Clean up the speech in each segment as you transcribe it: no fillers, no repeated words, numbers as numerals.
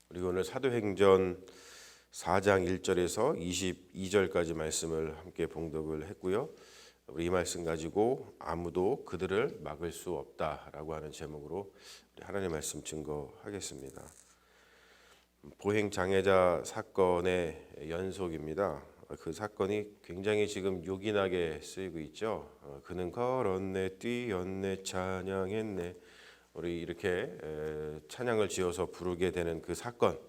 그리고 오늘 사도행전 4장 1절에서 22절까지 말씀을 함께 봉독을 했고요. 우리 이 말씀 가지고 아무도 그들을 막을 수 없다라고 하는 제목으로 우리 하나님의 말씀 증거하겠습니다. 보행 장애자 사건의 연속입니다. 그 사건이 굉장히 지금 요긴하게 쓰이고 있죠. 그는 걸었네, 뛰었네, 찬양했네. 우리 이렇게 찬양을 지어서 부르게 되는 그 사건,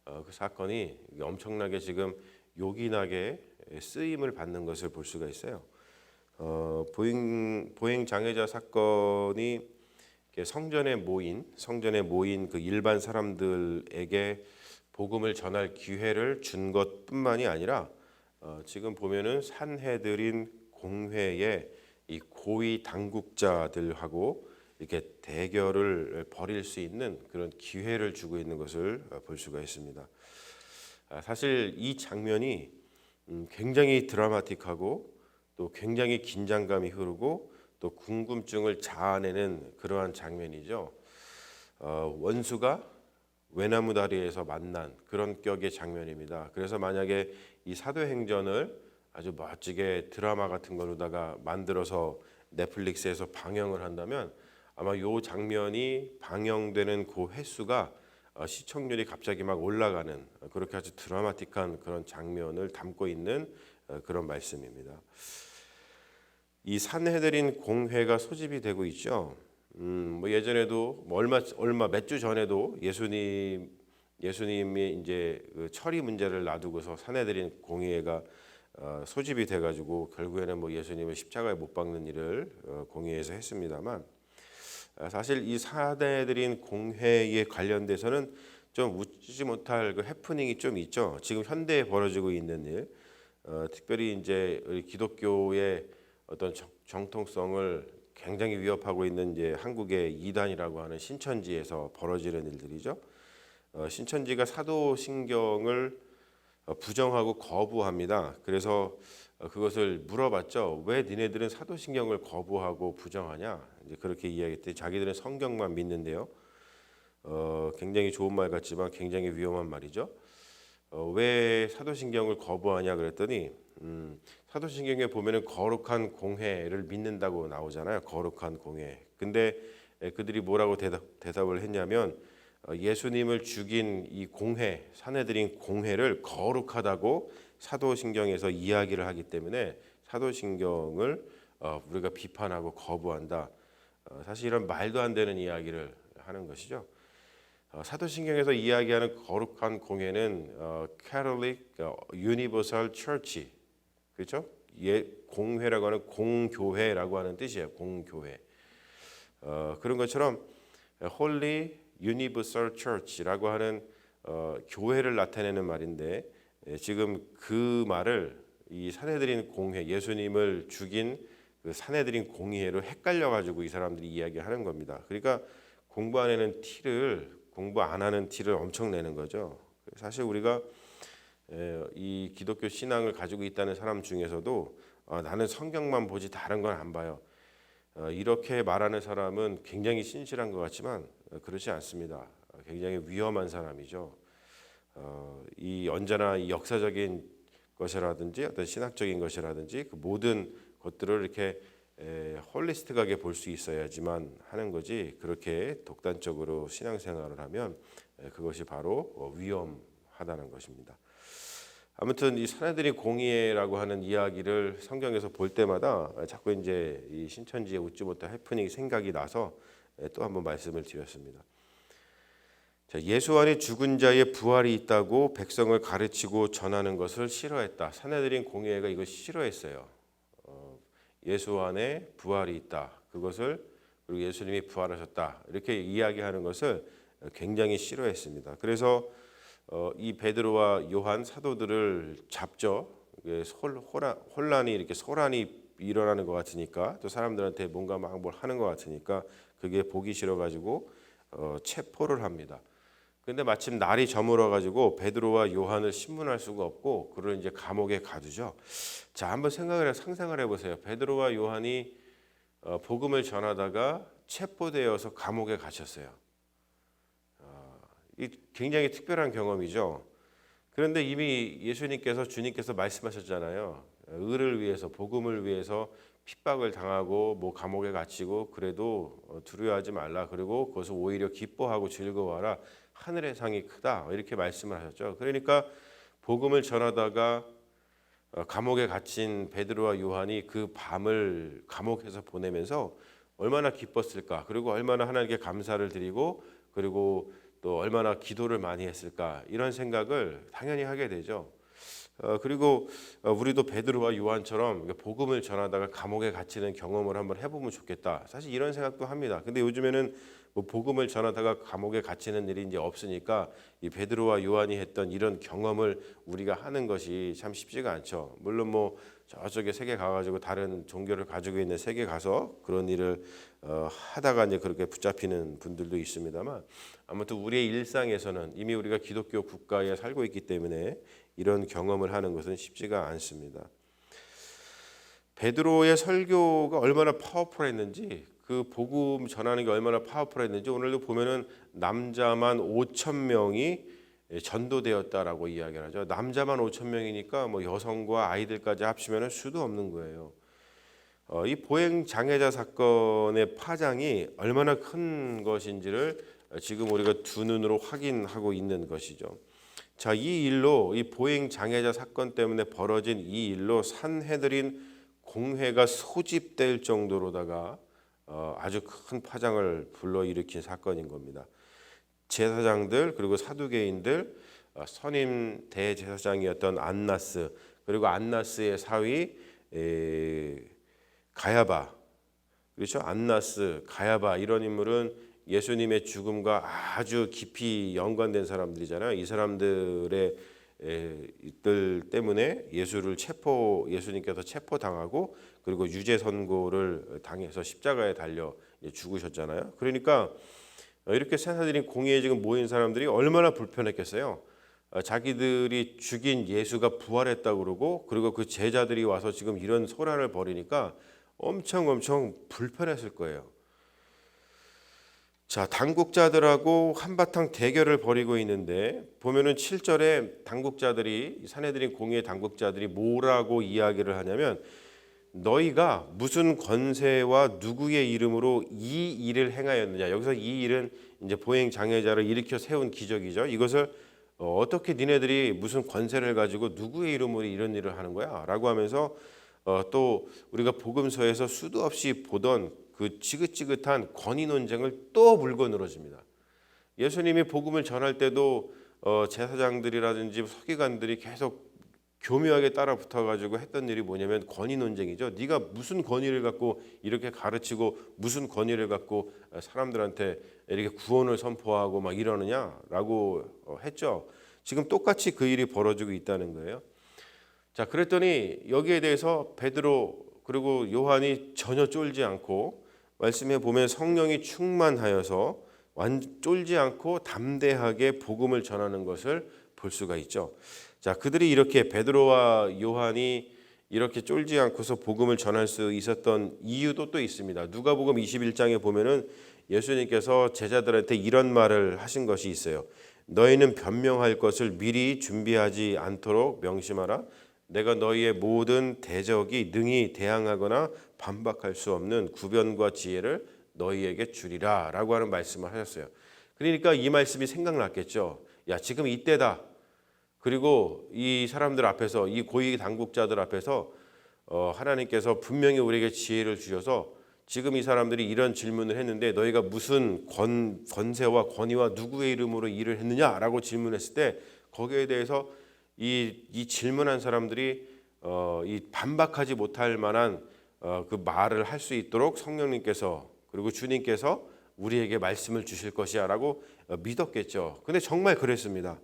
그 사건이 엄청나게 지금 요긴하게 쓰임을 받는 것을 볼 수가 있어요. 보행 장애자 사건이 성전에 모인 그 일반 사람들에게 복음을 전할 기회를 준 것뿐만이 아니라 지금 보면은 산헤드린 공회의 이 고위 당국자들하고 이렇게 대결을 벌일 수 있는 그런 기회를 주고 있는 것을 볼 수가 있습니다. 사실 이 장면이 굉장히 드라마틱하고 또 굉장히 긴장감이 흐르고 또 궁금증을 자아내는 그러한 장면이죠. 원수가 외나무 다리에서 만난 그런 격의 장면입니다. 그래서 만약에 이 사도행전을 아주 멋지게 드라마 같은 걸로다가 만들어서 넷플릭스에서 방영을 한다면 아마 이 장면이 방영되는 그 횟수가 시청률이 갑자기 막 올라가는 그렇게 아주 드라마틱한 그런 장면을 담고 있는 그런 말씀입니다. 이 산헤드린 공회가 소집이 되고 있죠. 예전에도 얼마 몇 주 전에도 예수님이 이제 그 처리 문제를 놔두고서 산헤드린 공회가 소집이 돼가지고 결국에는 예수님을 십자가에 못 박는 일을 공회에서 했습니다만 사실 이 산헤드린 공회에 관련돼서는 좀 웃지 못할 그 해프닝이 좀 있죠. 지금 현대에 벌어지고 있는 일, 특별히 이제 우리 기독교의 어떤 정통성을 굉장히 위협하고 있는 이제 한국의 이단이라고 하는 신천지에서 벌어지는 일들이죠. 신천지가 사도신경을 부정하고 거부합니다. 그래서 그것을 물어봤죠. 왜 니네들은 사도신경을 거부하고 부정하냐? 이제 그렇게 이야기했더니 자기들은 성경만 믿는데요. 굉장히 좋은 말 같지만 굉장히 위험한 말이죠. 왜 사도신경을 거부하냐 그랬더니 사도신경에 보면은 거룩한 공회를 믿는다고 나오잖아요. 거룩한 공회. 근데 그들이 뭐라고 대답을 했냐면 예수님을 죽인 이 공회, 산헤드린 공회를 거룩하다고 사도신경에서 이야기를 하기 때문에 사도신경을 우리가 비판하고 거부한다. 사실 이런 말도 안 되는 이야기를 하는 것이죠. 사도신경에서 이야기하는 거룩한 공회는 Catholic Universal Church, 그렇죠? 공회라고 하는 공교회라고 하는 뜻이에요. 공교회. 그런 것처럼 Holy Universal Church라고 하는 교회를 나타내는 말인데 지금 그 말을 이 산헤드린 공회, 예수님을 죽인 그 산헤드린 공회로 헷갈려 가지고 이 사람들이 이야기하는 겁니다. 그러니까 공부 안 하는 티를 엄청 내는 거죠. 사실 우리가 이 기독교 신앙을 가지고 있다는 사람 중에서도 나는 성경만 보지 다른 건 안 봐요. 이렇게 말하는 사람은 굉장히 신실한 것 같지만 그렇지 않습니다. 굉장히 위험한 사람이죠. 이 언제나 이 역사적인 것이라든지 어떤 신학적인 것이라든지 그 모든 것들을 이렇게 홀리스틱하게 볼 수 있어야지만 하는 거지 그렇게 독단적으로 신앙생활을 하면 그것이 바로 위험하다는 것입니다. 아무튼 이 산헤드린 공회라고 하는 이야기를 성경에서 볼 때마다 자꾸 이제 이 신천지의 웃지 못할 해프닝이 생각이 나서 또 한번 말씀을 드렸습니다. 예수 안에 죽은 자의 부활이 있다고 백성을 가르치고 전하는 것을 싫어했다. 산헤드린 공회가 이걸 싫어했어요. 예수 안에 부활이 있다. 그것을 그리고 예수님이 부활하셨다. 이렇게 이야기하는 것을 굉장히 싫어했습니다. 그래서 이 베드로와 요한 사도들을 잡죠. 혼란이 이렇게 소란이 일어나는 것 같으니까 또 사람들한테 뭔가 막 뭘 하는 것 같으니까 그게 보기 싫어가지고 체포를 합니다. 근데 마침 날이 저물어 가지고 베드로와 요한을 신문할 수가 없고 그를 이제 감옥에 가두죠. 자, 한번 상상을 해보세요. 베드로와 요한이 복음을 전하다가 체포되어서 감옥에 갇혔어요. 이 굉장히 특별한 경험이죠. 그런데 이미 예수님께서 주님께서 말씀하셨잖아요. 의를 위해서 복음을 위해서 핍박을 당하고 뭐 감옥에 갇히고 그래도 두려워하지 말라. 그리고 그것을 오히려 기뻐하고 즐거워하라. 하늘의 상이 크다. 이렇게 말씀을 하셨죠. 그러니까 복음을 전하다가 감옥에 갇힌 베드로와 요한이 그 밤을 감옥에서 보내면서 얼마나 기뻤을까. 그리고 얼마나 하나님께 감사를 드리고 그리고 또 얼마나 기도를 많이 했을까. 이런 생각을 당연히 하게 되죠. 그리고 우리도 베드로와 요한처럼 복음을 전하다가 감옥에 갇히는 경험을 한번 해보면 좋겠다. 사실 이런 생각도 합니다. 근데 요즘에는 뭐 복음을 전하다가 감옥에 갇히는 일이 이제 없으니까 이 베드로와 요한이 했던 이런 경험을 우리가 하는 것이 참 쉽지가 않죠. 물론 뭐 저쪽에 세계 가가지고 다른 종교를 가지고 있는 세계 가서 그런 일을 하다가 이제 그렇게 붙잡히는 분들도 있습니다만 아무튼 우리의 일상에서는 이미 우리가 기독교 국가에 살고 있기 때문에 이런 경험을 하는 것은 쉽지가 않습니다. 베드로의 설교가 얼마나 파워풀했는지 그 복음 전하는 게 얼마나 파워풀했는지 오늘도 보면은 남자만 5천 명이 전도되었다라고 이야기를 하죠. 남자만 5천 명이니까 뭐 여성과 아이들까지 합치면 수도 없는 거예요. 이 보행 장애자 사건의 파장이 얼마나 큰 것인지를 지금 우리가 두 눈으로 확인하고 있는 것이죠. 자, 이 일로 이 보행 장애자 사건 때문에 벌어진 이 일로 산헤드린 공회가 소집될 정도로다가 아주 큰 파장을 불러일으킨 사건인 겁니다. 제사장들 그리고 사두개인들 선임 대제사장이었던 안나스 그리고 안나스의 사위 가야바 그렇죠? 안나스, 가야바 이런 인물은 예수님의 죽음과 아주 깊이 연관된 사람들이잖아요. 이 사람들의 들 때문에 예수님께서 체포당하고 그리고 유죄 선고를 당해서 십자가에 달려 죽으셨잖아요. 그러니까 이렇게 산헤드린 공회에 지금 모인 사람들이 얼마나 불편했겠어요. 자기들이 죽인 예수가 부활했다고 그러고 그리고 그 제자들이 와서 지금 이런 소란을 벌이니까 엄청 불편했을 거예요. 자, 당국자들하고 한바탕 대결을 벌이고 있는데 보면은 7절에 당국자들이 산헤드린 공회의 당국자들이 뭐라고 이야기를 하냐면 너희가 무슨 권세와 누구의 이름으로 이 일을 행하였느냐. 여기서 이 일은 이제 보행 장애자를 일으켜 세운 기적이죠. 이것을 어떻게 니네들이 무슨 권세를 가지고 누구의 이름으로 이런 일을 하는 거야? 라고 하면서 또 우리가 복음서에서 수도 없이 보던 그 지긋지긋한 권위 논쟁을 또 물고 늘어집니다. 예수님이 복음을 전할 때도 제사장들이라든지 서기관들이 계속 교묘하게 따라 붙어가지고 했던 일이 뭐냐면 권위 논쟁이죠. 네가 무슨 권위를 갖고 이렇게 가르치고 무슨 권위를 갖고 사람들한테 이렇게 구원을 선포하고 막 이러느냐라고 했죠. 지금 똑같이 그 일이 벌어지고 있다는 거예요. 자, 그랬더니 여기에 대해서 베드로 그리고 요한이 전혀 쫄지 않고 말씀해 보면 성령이 충만하여서 쫄지 않고 담대하게 복음을 전하는 것을 볼 수가 있죠. 자, 그들이 이렇게 베드로와 요한이 이렇게 쫄지 않고서 복음을 전할 수 있었던 이유도 또 있습니다. 누가복음 21장에 보면은 예수님께서 제자들한테 이런 말을 하신 것이 있어요. 너희는 변명할 것을 미리 준비하지 않도록 명심하라. 내가 너희의 모든 대적이 능히 대항하거나 반박할 수 없는 구변과 지혜를 너희에게 주리라 라고 하는 말씀을 하셨어요. 그러니까 이 말씀이 생각났겠죠. 야, 지금 이때다. 그리고 이 사람들 앞에서 이 고위 당국자들 앞에서 하나님께서 분명히 우리에게 지혜를 주셔서 지금 이 사람들이 이런 질문을 했는데 너희가 무슨 권세와 권위와 누구의 이름으로 일을 했느냐라고 질문했을 때 거기에 대해서 이 질문한 사람들이 이 반박하지 못할 만한 그 말을 할 수 있도록 성령님께서 그리고 주님께서 우리에게 말씀을 주실 것이야라고 믿었겠죠. 근데 정말 그랬습니다.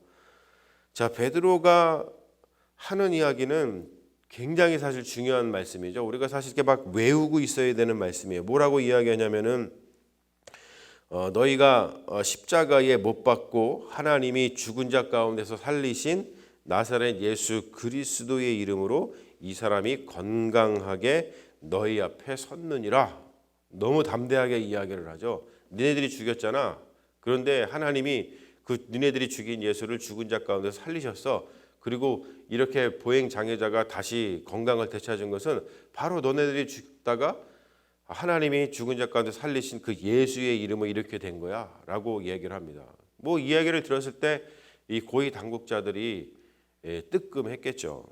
자, 베드로가 하는 이야기는 굉장히 사실 중요한 말씀이죠. 우리가 사실 이렇게 막 외우고 있어야 되는 말씀이에요. 뭐라고 이야기하냐면은 너희가 십자가에 못 박고 하나님이 죽은 자 가운데서 살리신 나사렛 예수 그리스도의 이름으로 이 사람이 건강하게 너희 앞에 섰느니라. 너무 담대하게 이야기를 하죠. 니네들이 죽였잖아. 그런데 하나님이 그 니네들이 죽인 예수를 죽은 자 가운데 살리셨어. 그리고 이렇게 보행 장애자가 다시 건강을 되찾은 것은 바로 너네들이 죽다가 하나님이 죽은 자 가운데 살리신 그 예수의 이름으로 이렇게 된 거야 라고 얘기를 합니다. 뭐 이야기를 들었을 때 이 고위 당국자들이 뜨끔했겠죠.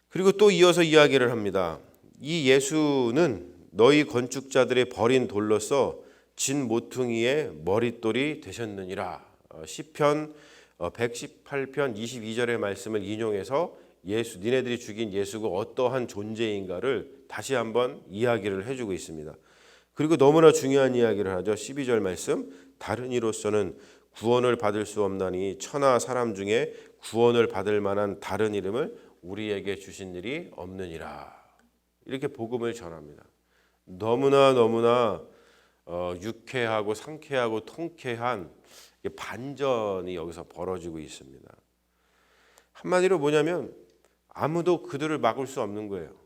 그리고 또 이어서 이야기를 합니다. 이 예수는 너희 건축자들의 버린 돌로서 진 모퉁이의 머릿돌이 되셨느니라. 시편 118편 22절의 말씀을 인용해서 니네들이 죽인 예수가 어떠한 존재인가를 다시 한번 이야기를 해주고 있습니다. 그리고 너무나 중요한 이야기를 하죠. 12절 말씀, 다른 이로서는 구원을 받을 수 없나니 천하 사람 중에 구원을 받을 만한 다른 이름을 우리에게 주신 일이 없느니라. 이렇게 복음을 전합니다. 너무나 유쾌하고 상쾌하고 통쾌한 반전이 여기서 벌어지고 있습니다. 한마디로 뭐냐면 아무도 그들을 막을 수 없는 거예요.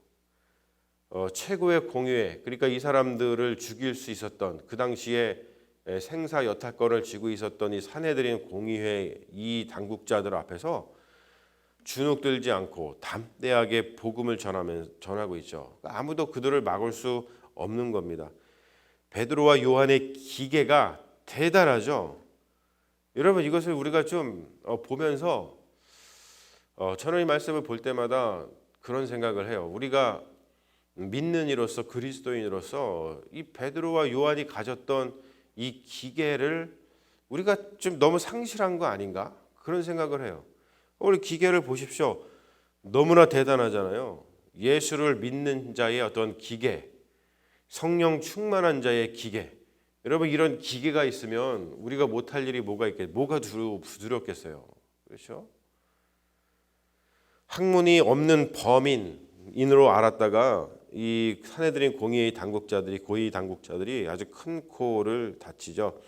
최고의 공의회, 그러니까 이 사람들을 죽일 수 있었던 그 당시에 생사 여탈권을 쥐고 있었던 이 산헤드린 공의회 이 당국자들 앞에서 주눅들지 않고 담대하게 복음을 전하고 있죠. 아무도 그들을 막을 수 없는 겁니다. 베드로와 요한의 기계가 대단하죠. 여러분 이것을 우리가 좀 보면서 저는 이 말씀을 볼 때마다 그런 생각을 해요. 우리가 믿는 이로서 그리스도인으로서 이 베드로와 요한이 가졌던 이 기계를 우리가 좀 너무 상실한 거 아닌가? 그런 생각을 해요. 우리 기계를 보십시오. 너무나 대단하잖아요. 예수를 믿는 자의 어떤 기계, 성령 충만한 자의 기계. 여러분 이런 기계가 있으면 우리가 못할 일이 뭐가 두렵겠어요. 그렇죠? 학문이 없는 범인으로 알았다가 이 산헤드린 공의의 당국자들이 고위 당국자들이 아주 큰 코를 다치죠.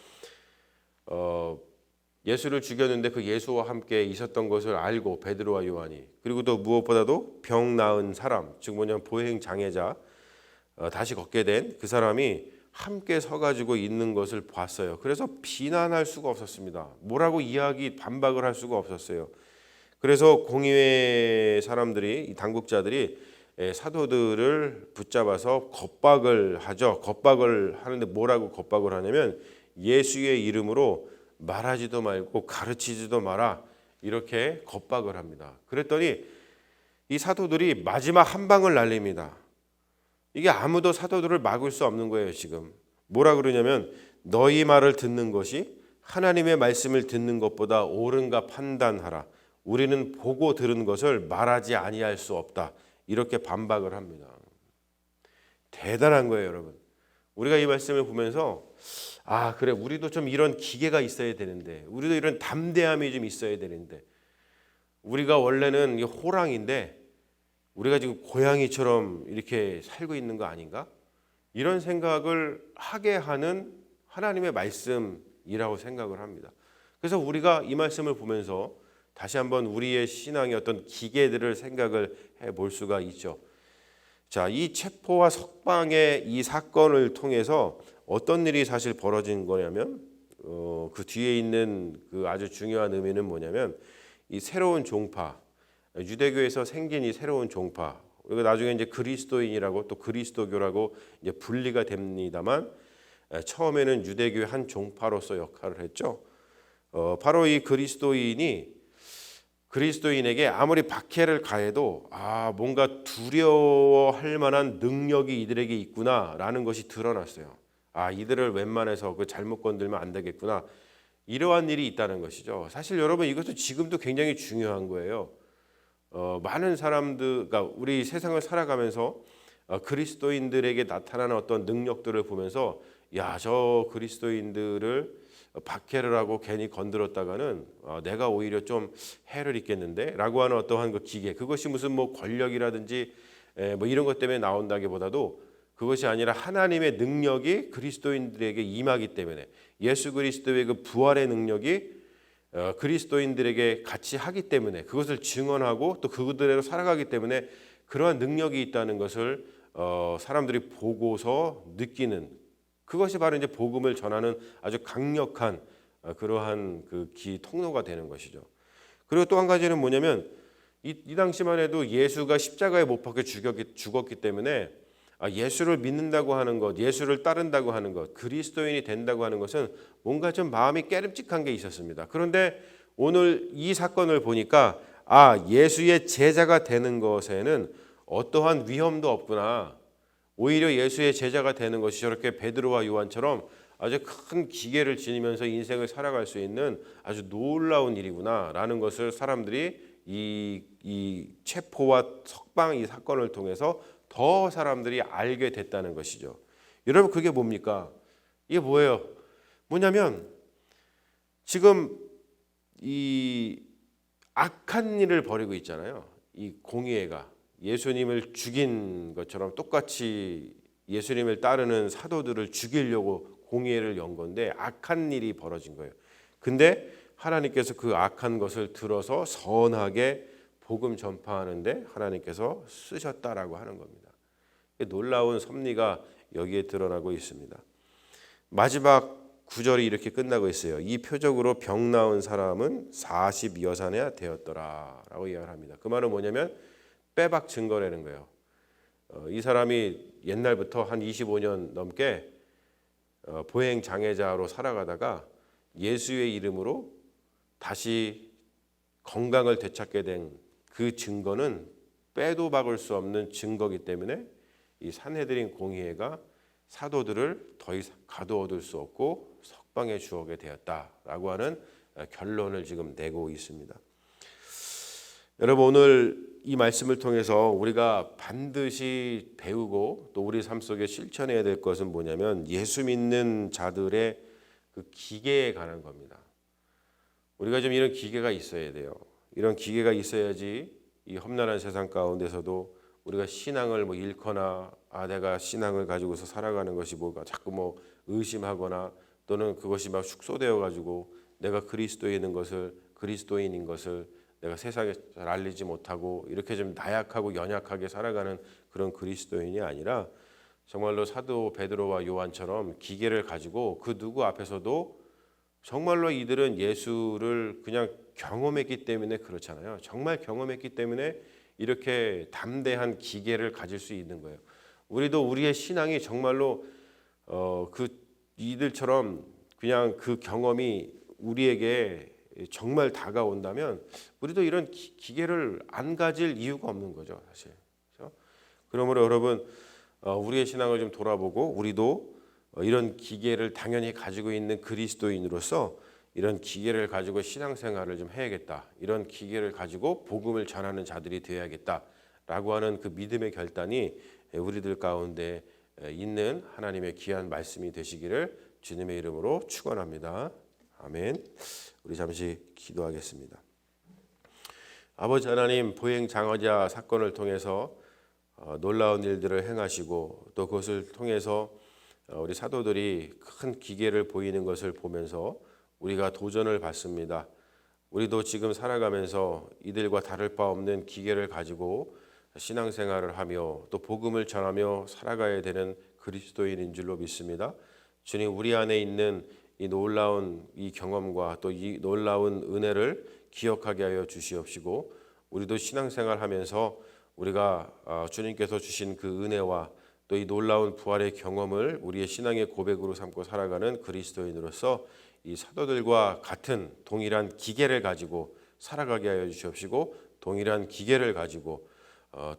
예수를 죽였는데 그 예수와 함께 있었던 것을 알고 베드로와 요한이, 그리고 또 무엇보다도 병 나은 사람, 즉 뭐냐면 보행 장애자, 다시 걷게 된 그 사람이 함께 서가지고 있는 것을 봤어요. 그래서 비난할 수가 없었습니다. 뭐라고 반박을 할 수가 없었어요. 그래서 공의회 사람들이, 이 당국자들이 사도들을 붙잡아서 겁박을 하죠. 겁박을 하는데 뭐라고 겁박을 하냐면 예수의 이름으로 말하지도 말고 가르치지도 마라, 이렇게 겁박을 합니다. 그랬더니 이 사도들이 마지막 한 방을 날립니다. 이게 아무도 사도들을 막을 수 없는 거예요. 지금 뭐라 그러냐면 너희 말을 듣는 것이 하나님의 말씀을 듣는 것보다 옳은가 판단하라. 우리는 보고 들은 것을 말하지 아니할 수 없다. 이렇게 반박을 합니다. 대단한 거예요, 여러분. 우리가 이 말씀을 보면서 그래, 우리도 좀 이런 기계가 있어야 되는데, 우리도 이런 담대함이 좀 있어야 되는데, 우리가 원래는 호랑인데 우리가 지금 고양이처럼 이렇게 살고 있는 거 아닌가? 이런 생각을 하게 하는 하나님의 말씀이라고 생각을 합니다. 그래서 우리가 이 말씀을 보면서 다시 한번 우리의 신앙의 어떤 기계들을 생각을 해볼 수가 있죠. 자, 이 체포와 석방의 이 사건을 통해서 어떤 일이 사실 벌어진 거냐면 그 뒤에 있는 그 아주 중요한 의미는 뭐냐면 이 새로운 종파, 유대교에서 생긴 이 새로운 종파, 그리고 나중에 이제 그리스도인이라고 또 그리스도교라고 이제 분리가 됩니다만 처음에는 유대교의 한 종파로서 역할을 했죠. 바로 이 그리스도인에게 아무리 박해를 가해도 뭔가 두려워할 만한 능력이 이들에게 있구나라는 것이 드러났어요. 이들을 웬만해서 그 잘못 건들면 안 되겠구나. 이러한 일이 있다는 것이죠. 사실 여러분 이것도 지금도 굉장히 중요한 거예요. 많은 사람들, 그러니까 우리 세상을 살아가면서 그리스도인들에게 나타나는 어떤 능력들을 보면서 저 그리스도인들을 박해를 하고 괜히 건드렸다가는 내가 오히려 좀 해를 입겠는데 라고 하는 어떠한 그 기계, 그것이 무슨 뭐 권력이라든지 뭐 이런 것 때문에 나온다기보다도 그것이 아니라 하나님의 능력이 그리스도인들에게 임하기 때문에, 예수 그리스도의 그 부활의 능력이 그리스도인들에게 같이 하기 때문에, 그것을 증언하고 또 그들대로 살아가기 때문에 그러한 능력이 있다는 것을 사람들이 보고서 느끼는, 그것이 바로 이제 복음을 전하는 아주 강력한 그러한 그 통로가 되는 것이죠. 그리고 또 한 가지는 뭐냐면 이 당시만 해도 예수가 십자가에 못 박혀 죽었기 때문에 예수를 믿는다고 하는 것, 예수를 따른다고 하는 것, 그리스도인이 된다고 하는 것은 뭔가 좀 마음이 깨름직한 게 있었습니다. 그런데 오늘 이 사건을 보니까 예수의 제자가 되는 것에는 어떠한 위험도 없구나. 오히려 예수의 제자가 되는 것이 저렇게 베드로와 요한처럼 아주 큰 기계를 지니면서 인생을 살아갈 수 있는 아주 놀라운 일이구나라는 것을 사람들이 이 체포와 석방 이 사건을 통해서 더 사람들이 알게 됐다는 것이죠. 여러분 그게 뭡니까? 이게 뭐예요? 뭐냐면 지금 이 악한 일을 벌이고 있잖아요. 이 공의회가 예수님을 죽인 것처럼 똑같이 예수님을 따르는 사도들을 죽이려고 공의회를 연 건데 악한 일이 벌어진 거예요. 근데 하나님께서 그 악한 것을 들어서 선하게 복음 전파하는데 하나님께서 쓰셨다라고 하는 겁니다. 놀라운 섭리가 여기에 드러나고 있습니다. 마지막 구절이 이렇게 끝나고 있어요. 이 표적으로 병 나은 사람은 40여산해야 되었더라라고 이야기를 합니다. 그 말은 뭐냐면 빼박 증거라는 거예요. 이 사람이 옛날부터 한 25년 넘게 보행 장애자로 살아가다가 예수의 이름으로 다시 건강을 되찾게 된 그 증거는 빼도 박을 수 없는 증거이기 때문에 이 산헤드린 공의회가 사도들을 더 이상 가두어둘 수 없고 석방해 주게 되었다라고 하는 결론을 지금 내고 있습니다. 여러분 오늘 이 말씀을 통해서 우리가 반드시 배우고 또 우리 삶 속에 실천해야 될 것은 뭐냐면 예수 믿는 자들의 그 기계에 관한 겁니다. 우리가 좀 이런 기계가 있어야 돼요. 이런 기계가 있어야지 이 험난한 세상 가운데서도 우리가 신앙을 잃거나 내가 신앙을 가지고서 살아가는 것이 뭐가 자꾸 의심하거나 또는 그것이 막 축소되어 가지고 내가 그리스도인인 것을 내가 세상에 잘 알리지 못하고 이렇게 좀 나약하고 연약하게 살아가는 그런 그리스도인이 아니라 정말로 사도 베드로와 요한처럼 기계를 가지고 그 누구 앞에서도 정말로 이들은 예수를 그냥 경험했기 때문에 그렇잖아요. 정말 경험했기 때문에 이렇게 담대한 기계를 가질 수 있는 거예요. 우리도 우리의 신앙이 정말로 그 이들처럼 그냥 그 경험이 우리에게 정말 다가온다면 우리도 이런 기계를 안 가질 이유가 없는 거죠, 사실. 그렇죠? 그러므로 여러분 우리의 신앙을 좀 돌아보고 우리도 이런 기계를 당연히 가지고 있는 그리스도인으로서 이런 기계를 가지고 신앙생활을 좀 해야겠다. 이런 기계를 가지고 복음을 전하는 자들이 되어야겠다라고 하는 그 믿음의 결단이 우리들 가운데 있는 하나님의 귀한 말씀이 되시기를 주님의 이름으로 축원합니다. 아멘. 우리 잠시 기도하겠습니다. 아버지 하나님, 보행 장애자 사건을 통해서 놀라운 일들을 행하시고 또 그것을 통해서 우리 사도들이 큰 기계를 보이는 것을 보면서 우리가 도전을 받습니다. 우리도 지금 살아가면서 이들과 다를 바 없는 기계를 가지고 신앙생활을 하며 또 복음을 전하며 살아가야 되는 그리스도인인 줄로 믿습니다. 주님, 우리 안에 있는 이 놀라운 이 경험과 또 이 놀라운 은혜를 기억하게 하여 주시옵시고 우리도 신앙생활하면서 우리가 주님께서 주신 그 은혜와 또 이 놀라운 부활의 경험을 우리의 신앙의 고백으로 삼고 살아가는 그리스도인으로서 이 사도들과 같은 동일한 기계를 가지고 살아가게 하여 주시옵시고 동일한 기계를 가지고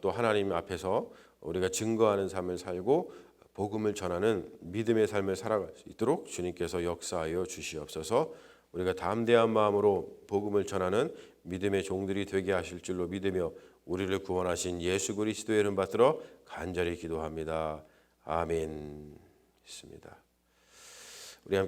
또 하나님 앞에서 우리가 증거하는 삶을 살고 복음을 전하는 믿음의 삶을 살아갈 수 있도록 주님께서 역사하여 주시옵소서. 우리가 담대한 마음으로 복음을 전하는 믿음의 종들이 되게 하실 줄로 믿으며 우리를 구원하신 예수 그리스도의 이름 받들어 간절히 기도합니다. 아멘. 있습니다. 우리 함께